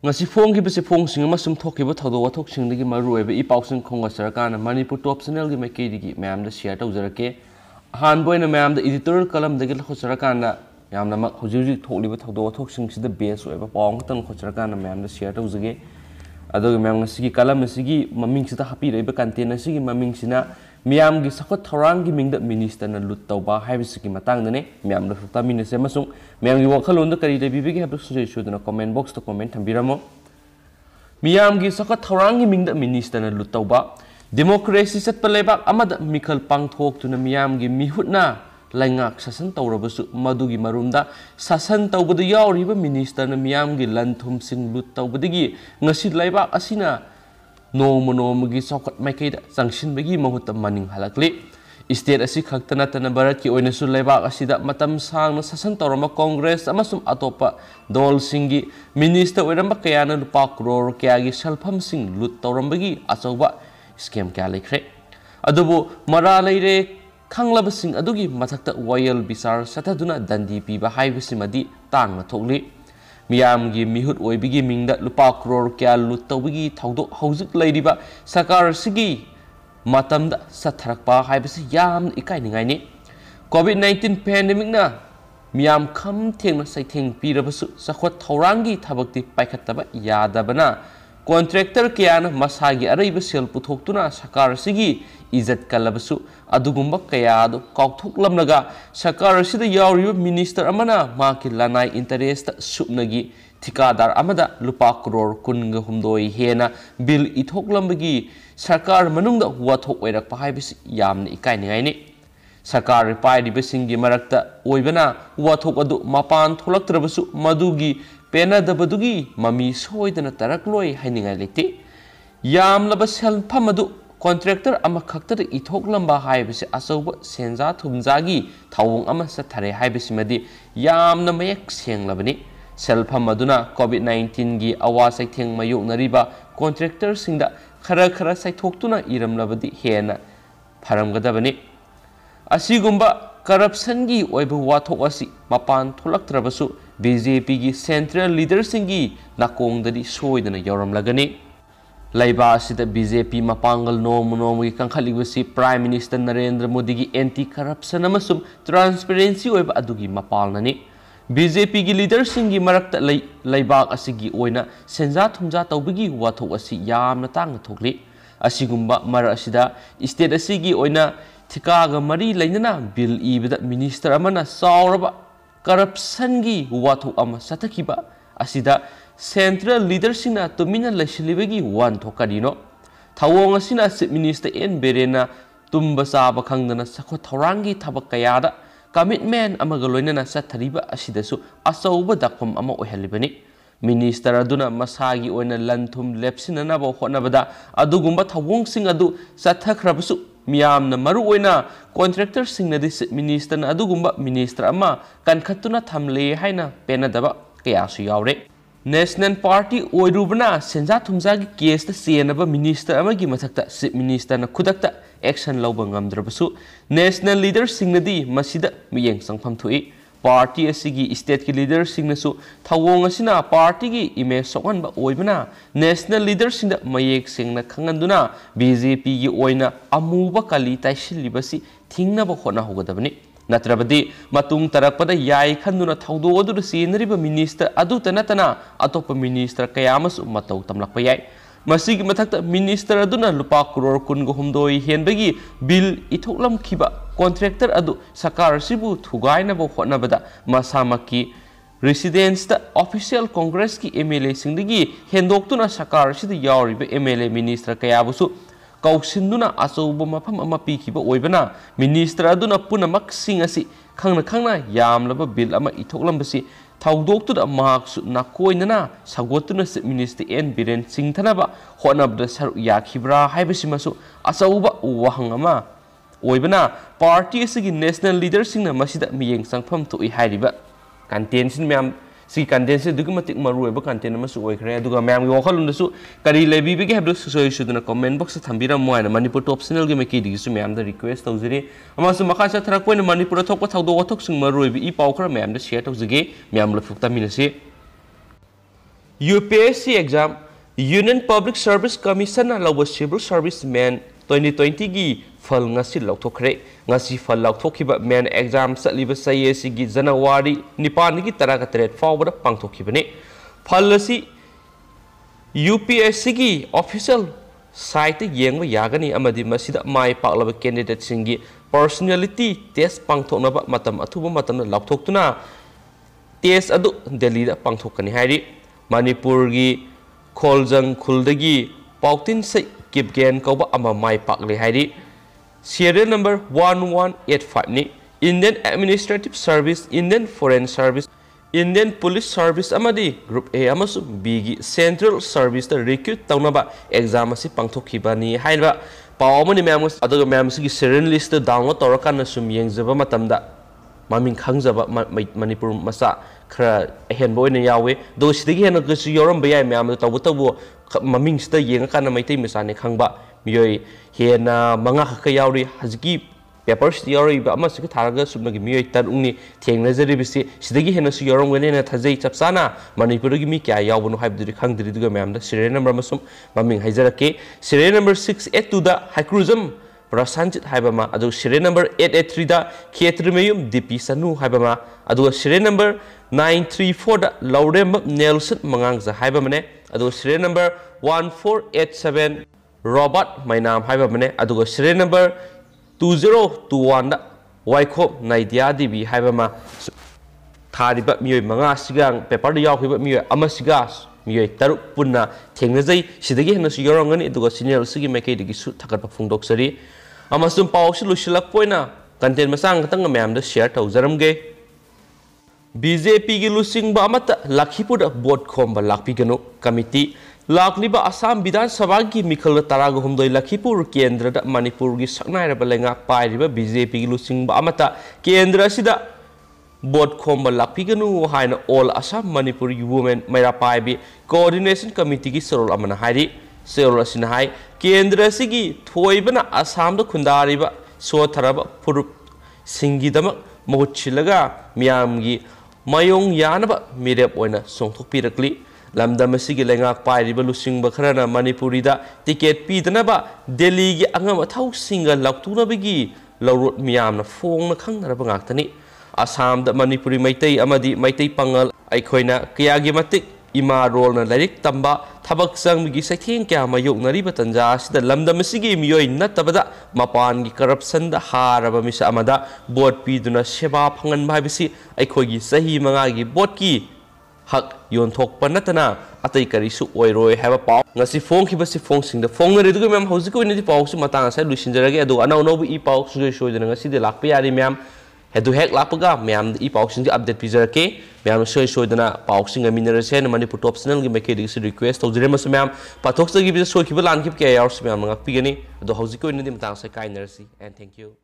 ngasi phong sing ama sum thokiba thodo wathok sing digi maru ebe I pausing khonga sarkana Manipur top channel gi maikei digi mayam da share tawjarake han boina mayam da editorial column dagi khosarakana yamna mak hoji thokliba thodo wathok sing sida base oeba pawng tan khosarakana mayam da share tawjage adogi mayam ngasi column sigi maming sida happy reiba content sigi maming sina miyam gi sakot thorang gi mingda minister na lut tawba haibisi gi matang dane miyam da fukta minase masung miyam gi wakhalon da kari de bibi gi habdu suje shudna comment box to comment thambiramo miyam gi sakot thorang gi mingda minister na lut tawba democracy set palebak amada mikhal pangthok tuna miyam gi mihutna laingak sasan tawrabasu madu gi marumda sasan tawbadu yawriba minister na miyam gi lanthum sing lut tawbadigi ngasi laibak asina Nomo gi sokot maikei da sangshin bagi mahutta maning halakli state asi khaktana tana barat ki oina su leibak asida matam sang na sasan tawrama congress amasum atopa dol singi minister oiramba kayana lupa crore kya gi salpham sing lut tawrambagi achauba scam kya lekhre adubu mara leire khanglaba sing adugi mathakta royal bisar sataduna dandi piba haibisimadi tangna thokli miyam gi mihut oibigi mingda lupa crore kya lut tawbigi thawdo haujuk leiriba sakar sigi matamda satharakpa haibasi yam ikai ningai ni covid-19 pandemic na miyam kham thengna saitheng pirabasu sakhot thaurangi thabakti paikhattaba yadabana contractor kya na masagi araiba sel puthoktuna sakar sigi izat kalabasu adugumba kaya adu kaukthoklamnaga sakar sida yawriba minister amana maki lanai interest subnagi thikadar amada lupa crore kunga humdoi hena bill ithoklamagi sarkar manungda wathok oirakpa haibisi yamna ikai ningai ni sarkar pairiba singi marakta oibana wathok adu mapan tholaktrabasu madugi penadabadugi mami soidana tarakloi hainingai lete yamlaba selpham adu contractor ama khaktar ithok lamba haibisi achauba senja thumjagi thawong ama sathare haibisi madi yamna mayak senglabani selpham aduna covid-19 gi awa saitheng mayok nariba contractor singda khara saithoktuna iramlabadi hena pharamgadabani asigumba corruption gi oiba wathok asi mapan tholaktrabasu BJP gi central leader singi nakongdadi soidana yoramlagani Laiba asida BJP mapangal nomo gi kangkhalibasi Prime Minister Narendra Modi gi anti-corruption amasum transparency oiba adugi mapalnani BJP gi leader singi marakta laibak asigi oina senja thumja tawbigi wathok asi yamna tangna thokli asigumba mara asida state asigi oina thikaga mari lainana bill ibida minister amana sauraba corruption gi wathok ama sathakiba asida central leadership na tumina lasilibagi wan thokarino thawong asina chief minister N Berena tumba saba khangdana sakho thorangi thabak kayada commitment amaga loinana sathariba asidasu asauba dakpam ama ohalibani minister aduna masagi oina lanthum lepsinana ba honabada adugumba thawong sing adu sathakhrabasu miyamna maru oina contractor singna dis minister na adugumba minister ama kankhatuna thamle haina penadaba kayasu yawre National Party oirubana senja thumjagi case ta senaba minister amagi mathakta chief minister na khudakta action lawba ngamdrabasu national leader singnadi masida miyeng sangpham thui party asigi state ki leader singnasu thawong asina party gi image sokanba oibana national leader singda mayek singna khanganduna BJP gi oina amuba kali taisilibasi thingnaba hona hogadabani Natrabadi matung tarakpada yai khanduna thawdo adu sinriba minister adu tanatana atopa minister kayamas matau tamlakpa yai masigi mathakta minister aduna lupa crore kungo humdoi henbagi bill ithoklam khiba contractor adu sakar sibu thugaina bo honabada masamaki residence da official congress ki MLA singdagi hendoktuna sakar sida yawriba MLA minister kayabusu Kausinduna achauba mafam ama pikhiba oibana minister aduna punamak sing asi khangna yamlaba bill ama ithoklamasi thawdoktuda mahaksu nakoinana sagotuna minister N Biren Singh thanaba honabda saru yakhibra haibasimasu achauba wahang ama oibana party asigi national leader singna masida miyeng sangpham thoi hairiba content sin myam si content se dugumatik maru eba content amasu oikhre aduga myam gi wakhalundasu kari lebi bege habdu soi suduna comment box thambira moina Manipur top channel gi meki digi su myam da request tawjiri amasu makha sa thrak poina Manipur thokpa thawdo wathok sing maru ebi I paw khra myam da share tawjige myam la fukta minase UPSC exam Union Public Service Commission lawa Civil Serviceman 2020 gi fal ngasi lauthokre ngasi fal lauthokhiba main exam satliba sayesi gi January 9 gi 13 fawbada pangthokibane fal asi UPSC gi official site yengba yagani amadi masida mai paklaba candidate singi personality test pangthoknaba matam athuba matam lauthokuna test adu Delhi da pangthokani hairi Manipur gi Kholjang Khuldagi Pautin Sai Kipgen Kauba ama mai pakle hairi serial number 1185 ni Indian Administrative Service, Indian Foreign Service, Indian Police Service amadi Group A amasu B gi Central Service da recruit taunaba exam asi pangthokibani haiba paw amani mamus aduga mamus gi serial list da download tawrakan sum yengjaba matamda maming khangjaba Manipur masa khara ahenbo ina yawe do sidagi hena gasu yoram bayai myam tabu tabu maming sita yenga kana maitai misane khangba miyoi hena manga khaka yawri haziki papers yawri ba ama sik tharaga subnagi miyoi tarungni thengnajari bisi sidagi hena su yoram gane na thajai chapsana Manipur gi mi kya yawbunu haibduri khangdiri duga myam da serial number masum maming haijarake serial number 682 da Haikruism Prasanjit haibama adu serial number 883 da Khetrimayum DP Sanu haibama adu serial number 934 da Laurem Nelson Mangangza haibamane adu serial number 1487 Robert Mainam haibamane adu serial number 2021 da Waiko Naidia DB haibama thariba miyoi manga sigang paper da yawkhiba miyoi amasiga miyoi taruk punna thengnajai sidagi hena su yorongani aduga senior sigi maikei digi su thakatpa phungdoksari amasum pawsi lusilak poina content masang katang mayam da share tawjaramge BJP gi lusingba amata Lakhipur da board khomba lakpiganu committee lakliba Assam Vidhan Sabha gi mikhal taraga humdoi Lakhipur kendra da Manipur gi saknairaba lenga pairiba BJP gi lusingba amata kendra sida board khomba lakpiganu haina all Assam Manipur women maira paibi coordination committee gi sorol amana hairi sorol asina hai kendra sigi thoibana Assam da khundariba so tharaba purup singidama mohutchilaga miyam gi mayong yanaba mirep oina songthokpirakli lamdam asigi lengak pairiba lusingba kharana Manipuri da ticket pidanaba Delhi gi angam athau singa laktuna-bigi lawrot miyamna fongna khangnaraba ngaktani Assam da Manipuri maitai amadi maitai pangal aikhoina kayagi matik ima role na lairik tamba thabak sanggi saitheng kya mayoknari batanja sida lamdam asigi miyoi natabada mapan gi corruption da haraba misa amada board piduna seba phangan bhabisi aikhogi sahi manga gi board ki hak yon thokpa natana atai karisu oiroi haba paw ngasi phone khibasi phone singda phone na redu mem hausi ko ni paw su matang sa lusinjarage adu anau no i paw su soi dana ngasi de lakpa yari mem hedu hek lapaga mem i paw sing update pijarake mem soi dana paw sing aminarase na Manipur top channel gi meke digi request tawjire mas mem pathok sa gi bi soi khiba lan khib ke yar su mem ngak pigani adu hausi ko ni matang sa kainarasi and thank you